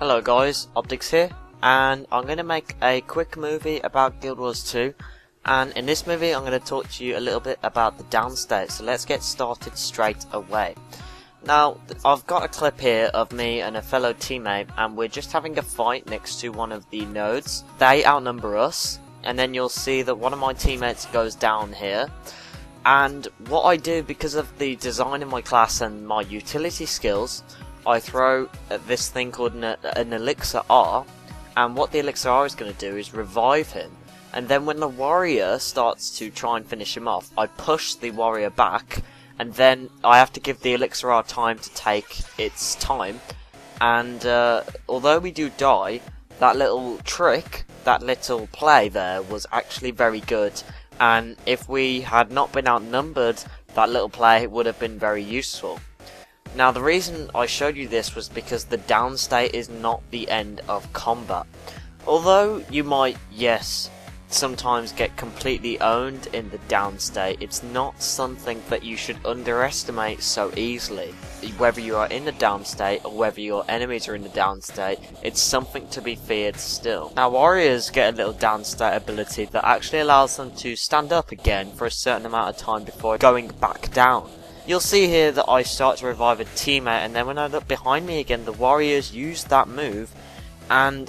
Hello guys, Optics here, and I'm going to make a quick movie about Guild Wars 2, and in this movie I'm going to talk to you a little bit about the downstate, so let's get started straight away. Now, I've got a clip here of me and a fellow teammate, and we're just having a fight next to one of the nodes. They outnumber us, and then you'll see that one of my teammates goes down here. And what I do, because of the design of my class and my utility skills, I throw this thing called an Elixir R, and what the Elixir R is going to do is revive him. And then when the warrior starts to try and finish him off, I push the warrior back, and then I have to give the Elixir R time to take its time. And although we do die, that little trick, that little play there was actually very good. And if we had not been outnumbered, that little play would have been very useful. Now, the reason I showed you this was because the downstate is not the end of combat. Although you might, yes, sometimes get completely owned in the downstate, it's not something that you should underestimate so easily. Whether you are in the downstate or whether your enemies are in the downstate, it's something to be feared still. Now, warriors get a little downstate ability that actually allows them to stand up again for a certain amount of time before going back down. You'll see here that I start to revive a teammate, and then when I look behind me again, the warriors used that move, and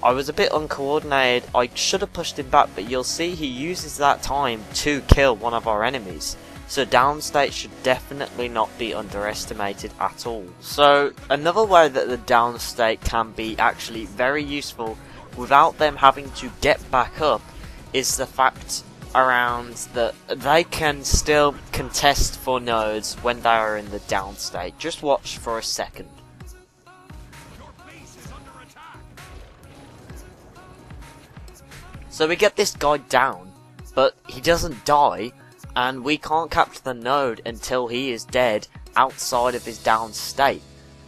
I was a bit uncoordinated. I should have pushed him back, but you'll see he uses that time to kill one of our enemies. So downstate should definitely not be underestimated at all. So another way that the downstate can be actually very useful without them having to get back up is the fact around that they can still contest for nodes when they are in the downstate. Just watch for a second. So we get this guy down, but he doesn't die, and we can't capture the node until he is dead outside of his down state.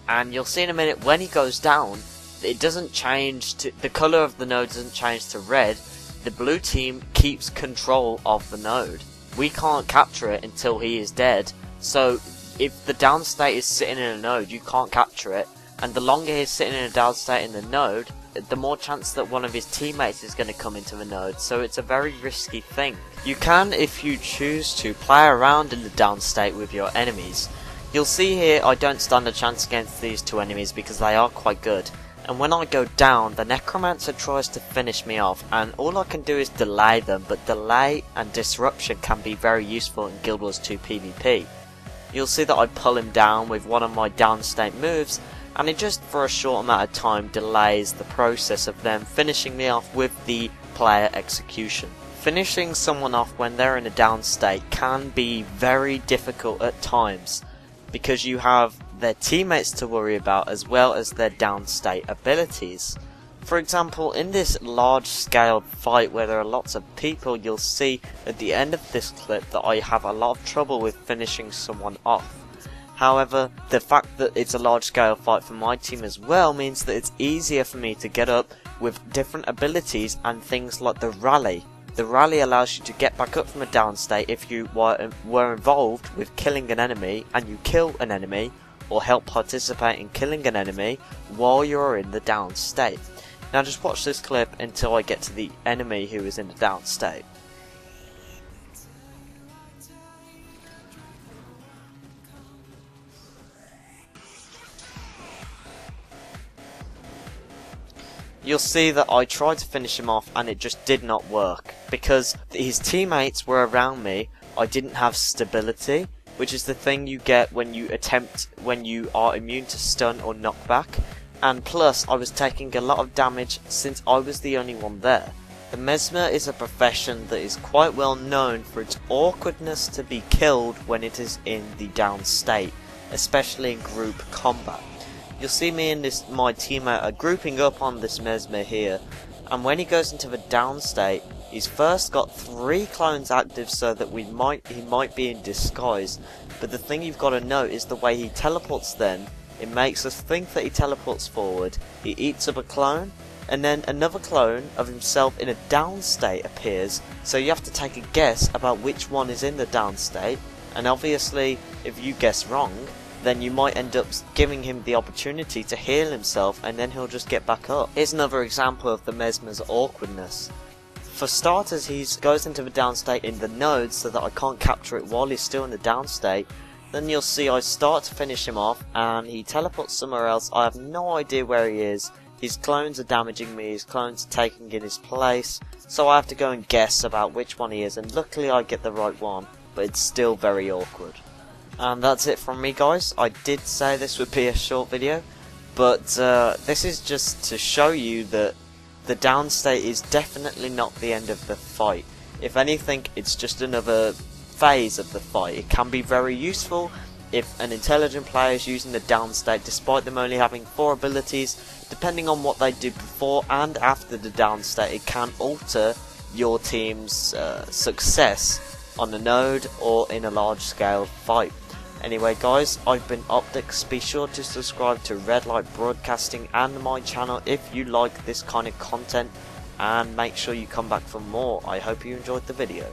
And you'll see in a minute when he goes down, it doesn't change to the color of the node doesn't change to red. The blue team keeps control of the node. We can't capture it until he is dead. So if the down state is sitting in a node, you can't capture it, and the longer he's sitting in a down state in the node, the more chance that one of his teammates is going to come into the node, so it's a very risky thing. You can, if you choose to, play around in the down state with your enemies. You'll see here I don't stand a chance against these two enemies because they are quite good, and when I go down, the Necromancer tries to finish me off, and all I can do is delay them, but delay and disruption can be very useful in Guild Wars 2 PvP. You'll see that I pull him down with one of my downstate moves, and it just for a short amount of time delays the process of them finishing me off with the player execution. Finishing someone off when they're in a down state can be very difficult at times, because you have their teammates to worry about as well as their down state abilities. For example, in this large scale fight where there are lots of people, you'll see at the end of this clip that I have a lot of trouble with finishing someone off. However, the fact that it's a large scale fight for my team as well means that it's easier for me to get up with different abilities and things like the rally. The rally allows you to get back up from a down state if you were involved with killing an enemy and you kill an enemy, or help participate in killing an enemy while you're in the down state. Now just watch this clip until I get to the enemy who is in the down state. You'll see that I tried to finish him off and it just did not work, because his teammates were around me. I didn't have stability, which is the thing you get when you are immune to stun or knockback, and plus I was taking a lot of damage since I was the only one there. The Mesmer is a profession that is quite well known for its awkwardness to be killed when it is in the down state, especially in group combat. You'll see me and my teammate are grouping up on this Mesmer here, and when he goes into the down state, he's first got 3 clones active so that he might be in disguise, but the thing you've got to note is the way he teleports then. It makes us think that he teleports forward, he eats up a clone, and then another clone of himself in a down state appears, so you have to take a guess about which one is in the down state, and obviously if you guess wrong, then you might end up giving him the opportunity to heal himself, and then he'll just get back up. Here's another example of the Mesmer's awkwardness. For starters, he goes into the down state in the node so that I can't capture it while he's still in the down state. Then you'll see I start to finish him off and he teleports somewhere else. I have no idea where he is. His clones are damaging me, his clones are taking in his place, so I have to go and guess about which one he is, and luckily I get the right one, but it's still very awkward. And that's it from me, guys. I did say this would be a short video, but this is just to show you that the down state is definitely not the end of the fight. If anything, it's just another phase of the fight. It can be very useful if an intelligent player is using the down state, despite them only having 4 abilities. Depending on what they do before and after the down state, it can alter your team's success on the node or in a large scale fight. Anyway guys, I've been Optics. Be sure to subscribe to Red Light Broadcasting and my channel if you like this kind of content, and make sure you come back for more. I hope you enjoyed the video.